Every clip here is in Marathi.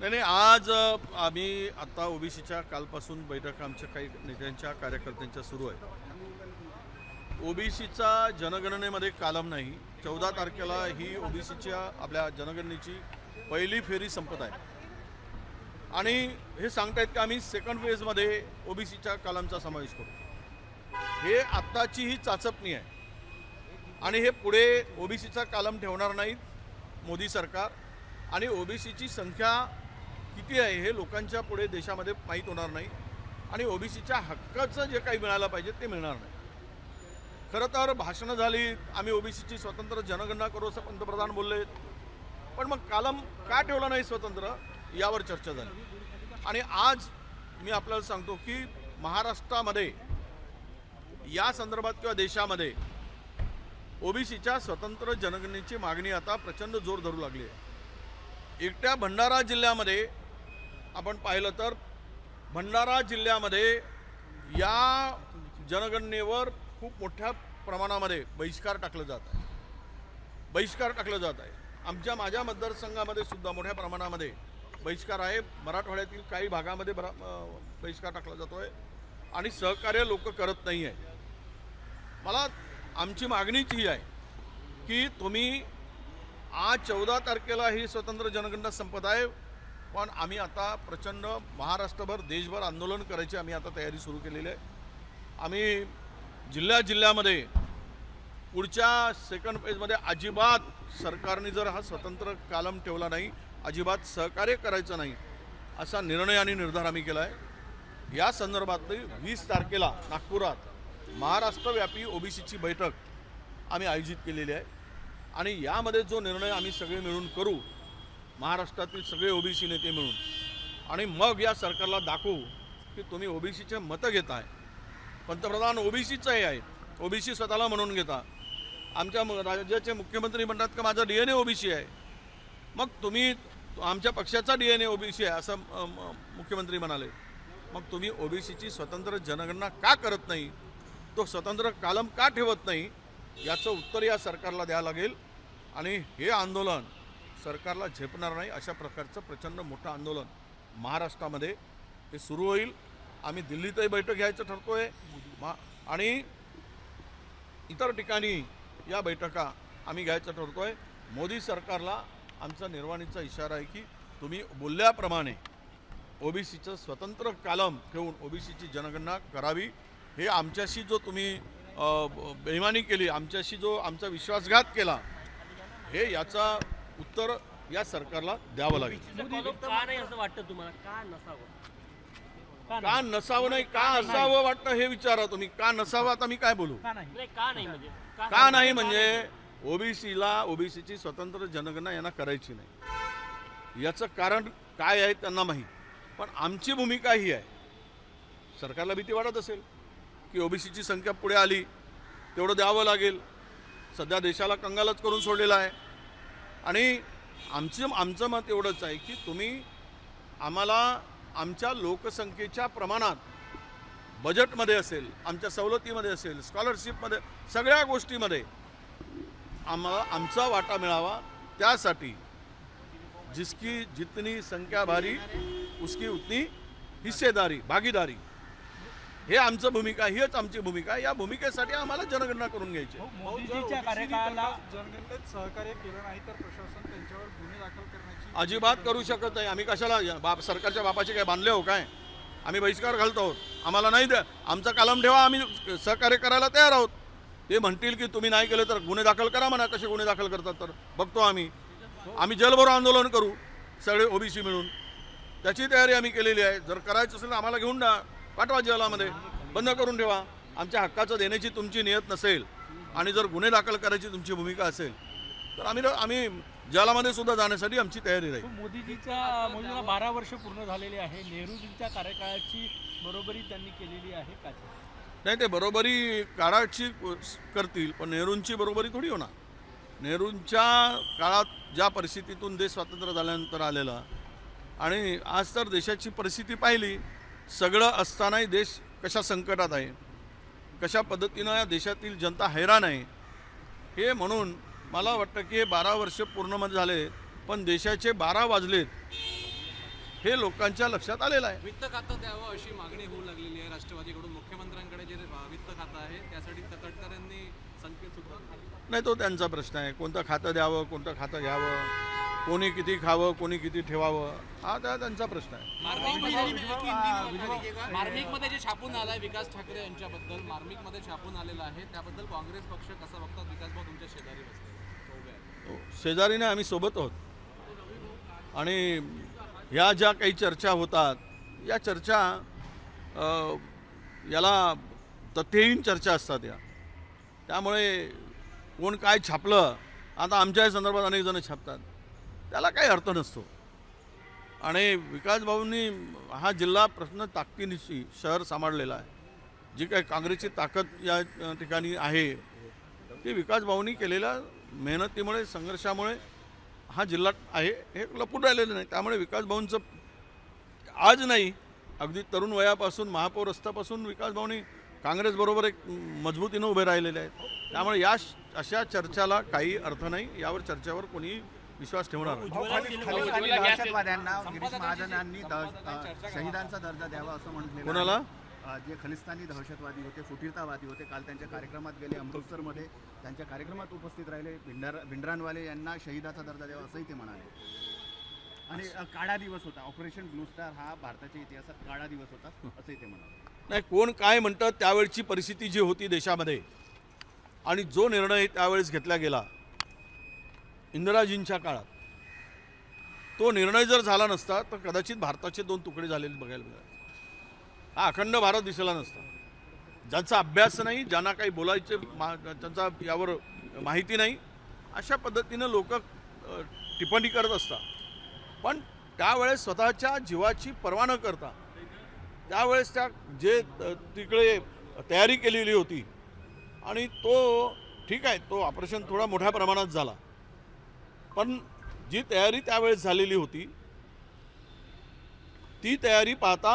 नाही आज आम्ही आता ओबीसीच्या कालपासून बैठक आमच्या काही नेत्यांच्या कार्यकर्त्यांच्या सुरू आहे। ओबीसीचा जनगणनेमध्ये कालम नाही। 14 तारखेला ही ओबीसीच्या आपल्या जनगणनेची पहिली फेरी संपत आहे आणि हे सांगतायत की आम्ही सेकंड फेजमध्ये ओबीसीच्या कालमचा समावेश करू। हे आत्ताची ही चाचपणी आहे आणि हे पुढे ओबीसीचा कालम ठेवणार नाहीत मोदी सरकार आणि ओबीसीची संख्या किती आहे हे लोकांच्या पुढे देशामध्ये माहीत होणार नाही आणि ओबीसीच्या हक्काचं जे काही मिळालं पाहिजे ते मिळणार नाही। खरं तर भाषणं झाली, आम्ही ओबीसीची स्वतंत्र जनगणना करू असं पंतप्रधान बोलले, पण मग कालम का ठेवला नाही स्वतंत्र यावर चर्चा झाली। आणि आज मी आपल्याला सांगतो की महाराष्ट्रामध्ये या संदर्भात किंवा देशामध्ये ओबीसीच्या स्वतंत्र जनगणनेची मागणी आता प्रचंड जोर धरू लागली आहे। एकट्या भंडारा जिल्ह्यामध्ये आपण पाहिलं तर भंडारा जिल्ह्यामध्ये या जनगणनेवर खूप मोठ्या प्रमाणामध्ये बहिष्कार टाकलं जात आहे। माझ्या मतदारसंघामध्ये सुद्धा मोठ्या प्रमाणामध्ये बहिष्कार आहे। मराठवाड्यातील काही भागामध्ये बहिष्कार टाकला जातोय आणि सहकार्य लोक करत नाही आहे। मला आमची मागणीच ही आहे की तुम्ही आज 14 तारखेला ही स्वतंत्र जनगणना संपत आहे, पण आम्ही आता प्रचंड महाराष्ट्रभर देशभर आंदोलन करायची आम्ही आता तयारी सुरू केलेली आहे। आम्ही जिल्ह्यामध्ये पुढच्या सेकंड फेजमध्ये अजिबात सरकारने जर हा स्वतंत्र कालम ठेवला नाही, अजिबात सहकार्य करायचं नाही असा निर्णय आणि निर्धार आम्ही केला आहे। या संदर्भात 20 तारखेला नागपुरात महाराष्ट्रव्यापी ओबीसीची बैठक आम्ही आयोजित केलेली आहे आणि यामध्ये जो निर्णय आम्ही सगळे मिळून करू, महाराष्ट्रातील सगळे ओबीसी नेते मिळून, आणि मग या सरकारला दाखवू की तुम्ही ओबीसीचे मतं घेताय। पंतप्रधान ओबीसीचे आहेत, ओबीसी स्वतःला म्हणून घेता। आमच्या राज्याचे मुख्यमंत्री म्हणतात की माझा DNA ओबीसी आहे, मग तुम्ही आमच्या पक्षाचा DNA ओबीसी आहे असं मुख्यमंत्री म्हणाले। मग तुम्ही ओबीसीची स्वतंत्र जनगणना का करत नाही, तो स्वतंत्र कालम का ठेवत नाही, याचं उत्तर या सरकारला द्यावं लागेल आणि हे आंदोलन सरकारला झेपणार नाही अशा प्रकारचं प्रचंड मोठं आंदोलन महाराष्ट्रामध्ये हे सुरू होईल। आम्ही दिल्लीतही बैठक घ्यायचं ठरतोय आणि इतर ठिकाणी या बैठका आम्ही घ्यायचं ठरतोय। मोदी सरकारला आमचा निर्वाणीचा इशारा आहे की तुम्ही बोलल्याप्रमाणे ओबीसीचं स्वतंत्र कालम ठेवून ओबीसीची जनगणना करावी। हे आमच्याशी जो तुम्ही बेईमानी केली, आमच्याशी जो आमचा विश्वासघात केला, हे याचा उत्तर या सरकारला द्यावं लागेल। का नाही असं वाटतं तुम्हाला? का नसावं? का नसावं नाही, का असावं वाटतं हे विचारा तुम्ही। का नसावं आता मी काय बोलू? का नाही का नाही म्हणजे ओबीसीची स्वतंत्र जनगणना यांना करायची नाही, याचं कारण काय आहे त्यांना माहीत, पण आमची भूमिका ही आहे। सरकारला भीती वाटत असेल की ओबीसीची संख्या पुढे आली तेवढं द्यावं लागेल, सध्या देशाला कंगालच करून सोडलेला आहे। आणि आमचं मत एवढंच आहे की तुम्ही आम्हाला आमच्या लोकसंख्येच्या प्रमाणात बजेटमध्ये असेल, आमच्या सवलतीमध्ये असेल, स्कॉलरशिपमध्ये, सगळ्या गोष्टीमध्ये आम्हाला आमचा वाटा मिळावा। त्यासाठी जिसकी जितनी संख्या भारी उसकी उतनी हिस्सेदारी, भागीदारी, हे आमचं भूमिका, हीच आमची भूमिका आहे। या भूमिकेसाठी आम्हाला जनगणना करून घ्यायची। मोदीजीच्या कार्यकाळाला जनगणनेत सहकार्य केलं नाही तर प्रशासन त्यांच्यावर गुन्हे दाखल करण्याची अजिबात करू शकत नाही। आम्ही कशाला सरकारच्या बापाचे काय बांधले हो काय? आम्ही बहिष्कार घालतो आहोत, आम्हाला नाही द्या, आमचा कालम ठेवा, आम्ही सहकार्य करायला तयार आहोत। ते म्हणतील की तुम्ही नाही केलं तर गुन्हे दाखल करा, म्हणा कसे गुन्हे दाखल करतात तर बघतो आम्ही जलभरो आंदोलन करू सगळे ओबीसी मिळून, त्याची तयारी आम्ही केलेली आहे। जर करायचं असेल तर आम्हाला घेऊन पाठवा जेलामध्ये, बंद करून ठेवा। आमच्या हक्काचं देण्याची तुमची नियत नसेल आणि जर गुन्हे दाखल करायची तुमची भूमिका असेल तर आम्ही जेलामध्ये सुद्धा जाण्यासाठी आमची तयारी राहील। मोदीला 12 वर्ष पूर्ण झालेली आहे, नेहरूजींच्या कार्यकाळाची बरोबरी त्यांनी केलेली आहे का? नाही, ते बरोबरी काळाची करतील, पण नेहरूंची बरोबरी थोडी होणार। नेहरूंच्या काळात ज्या परिस्थितीतून देश स्वातंत्र्य झाल्यानंतर आलेला आणि आज तर देशाची परिस्थिती पाहिली, सगळं असतानाही देश कशा संकटात आहे, कशा पद्धतीनं या देशातील जनता हैराण आहे, हे म्हणून मला वाटतं की हे 12 वर्ष पूर्ण झाले, पण देशाचे 12 वाजलेत हे लोकांच्या लक्षात आलेलं आहे. वित्त खातं द्यावं अशी मागणी होऊ लागलेली आहे राष्ट्रवादीकडून. मुख्यमंत्र्यांकडे जे वित्त खातं आहे त्यासाठी तटकरेंनी संकेत सुद्धा दिले. नाही, तो त्यांचा प्रश्न आहे. कोणतं खातं द्यावं, कोणतं खातं घ्यावं, कोणी किती खावं, कोणी किती ठेवावं, हा त्यांचा प्रश्न आहे. मार्मिकमध्ये जे छापून आलाय विकास ठाकरे यांच्याबद्दल, मार्मिकमध्ये छापून आलेलं आहे, त्याबद्दल काँग्रेस पक्ष कसा बघतात? विकास भाऊ तुमच्या शेजारी बसले, शेजारीने आम्ही सोबत आहोत आणि ह्या ज्या काही चर्चा होतात या चर्चा याला तथ्यहीन चर्चा असतात या. त्यामुळे कोण काय छापलं, आता आमच्या संदर्भात अनेक जण छापतात, त्याला काही अर्थ नसतो. आणि विकास भाऊंनी हा जिल्हा प्रश्न ताकदीनिशी शहर सांभाळलेला आहे. जी काही काँग्रेसची ताकद या ठिकाणी आहे ती विकास भाऊंनी केलेल्या मेहनतीमुळे, संघर्षामुळे हा जिल्हा आहे, हे लपून राहिलेलं नाही. त्यामुळे विकास भाऊंचं आज नाही, अगदी तरुण वयापासून महापौर असतापासून विकास भाऊंनी काँग्रेसबरोबर एक मजबूतीनं उभे राहिलेले आहेत. त्यामुळे अशा चर्चाला काही अर्थ नाही. यावर चर्चेवर कोणी विश्वास ठेवणार नाही. खलिस्तानी दहशतवाद्यांना गिरीश महाजनांनी शहीदांचा दर्जा द्यावा असं म्हटलेलं कोणाला? आहे. जे खलिस्तानी दहशतवादी होते, फुटीरतावादी होते, काल त्यांच्या कार्यक्रमात गेले, अमृतसरमध्ये त्यांच्या कार्यक्रमात उपस्थित राहिले. भिंडरानवाले यांना शहीदाचा दर्जा द्यावा असंही ते म्हणाले. आणि काळा दिवस होता, ऑपरेशन ब्लू स्टार हा भारताच्या इतिहासात काळा दिवस होता असंही ते म्हणाले. नाही, कोण काय म्हणतं, त्यावेळची परिस्थिती जी होती देशामध्ये आणि जो निर्णय त्यावेळेस घेतला गेला इंदिराजींच्या काळात, तो निर्णय जर झाला नसता तर कदाचित भारताचे 2 तुकडे झालेले बघायला मिळाले. हा अखंड भारत दिसला नसता. ज्यांचा अभ्यास नाही, ज्यांना काही बोलायचे त्यांचा यावर माहिती नाही, अशा पद्धतीनं लोक टिप्पणी करत असतात. पण त्यावेळेस स्वतःच्या जीवाची पर्वा न करता त्यावेळेस त्या जे तिकडे तयारी केलेली होती आणि तो ठीक आहे, तो ऑपरेशन थोडा मोठ्या प्रमाणात झाला, पण जी तयारी त्यावेळेस झालेली होती ती तयारी पाहता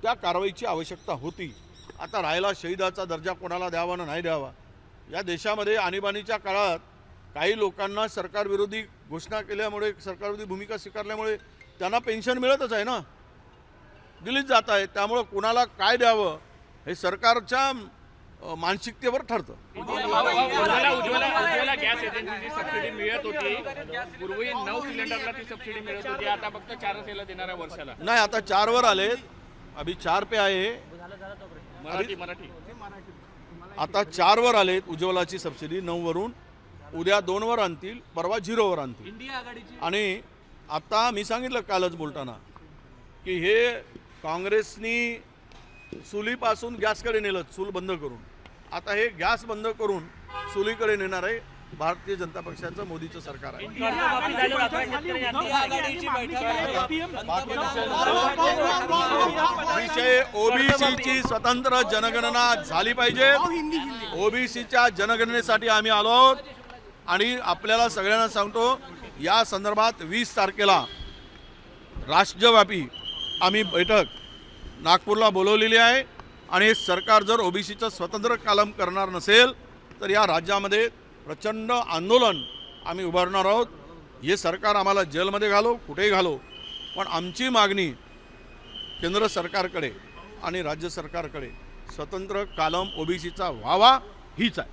त्या कारवाईची आवश्यकता होती. आता राहिला शहीदाचा दर्जा कोणाला द्यावा ना नाही द्यावा, या देशामध्ये आणीबाणीच्या काळात काही लोकांना सरकारविरोधी घोषणा केल्यामुळे, सरकारविरोधी भूमिका स्वीकारल्यामुळे त्यांना पेन्शन मिळतच आहे ना, दिलीच जात आहे. त्यामुळं कोणाला काय द्यावं हे सरकारच्या मानसिकतेवर ठरतं. उज्ज्वला गॅस एजन्सीची सबसिडी मिळत होती, पूर्वी 9 सिलेंडरला ती सबसिडी मिळत होती, आता फक्त 4 देणार आहे वर्षाला. नाही, आता 4 वर आले, अभी 4 पे आहे. मराठी आता 4 वर आलेत उज्ज्वलाची सबसिडी, 9 वरून उद्या 2 वर आणतील, परवा 0 वर आणतील. इंडिया आघाडीची आणि आता मी सांगितलं कालच बोलताना की हे काँग्रेसनी चुलीपासून गॅसकडे नेलं, चूल बंद करून. आता हे गॅस बंद करून चुलीकडे नेणार आहे भारतीय जनता पक्षाचं, मोदीचं सरकार आहे. विषय ओबीसीची स्वतंत्र जनगणना झाली पाहिजे. ओबीसीच्या जनगणनेसाठी आम्ही आलो आहोत आणि आपल्याला सगळ्यांना सांगतो, या संदर्भात 20 तारखेला राष्ट्रव्यापी आम्ही बैठक नागपूरला बोलवलेली आहे. आणि हे सरकार जर ओबीसीचं स्वतंत्र कलम करणार नसेल तर या राज्यामध्ये प्रचंड आंदोलन आम्ही उभारणार आहोत. हे सरकार आम्हाला जेलमध्ये घालो, कुठेही घालो, पण आमची मागणी केंद्र सरकारकडे आणि राज्य सरकारकडे स्वतंत्र कलम ओबीसीचा व्हावा हीच आहे.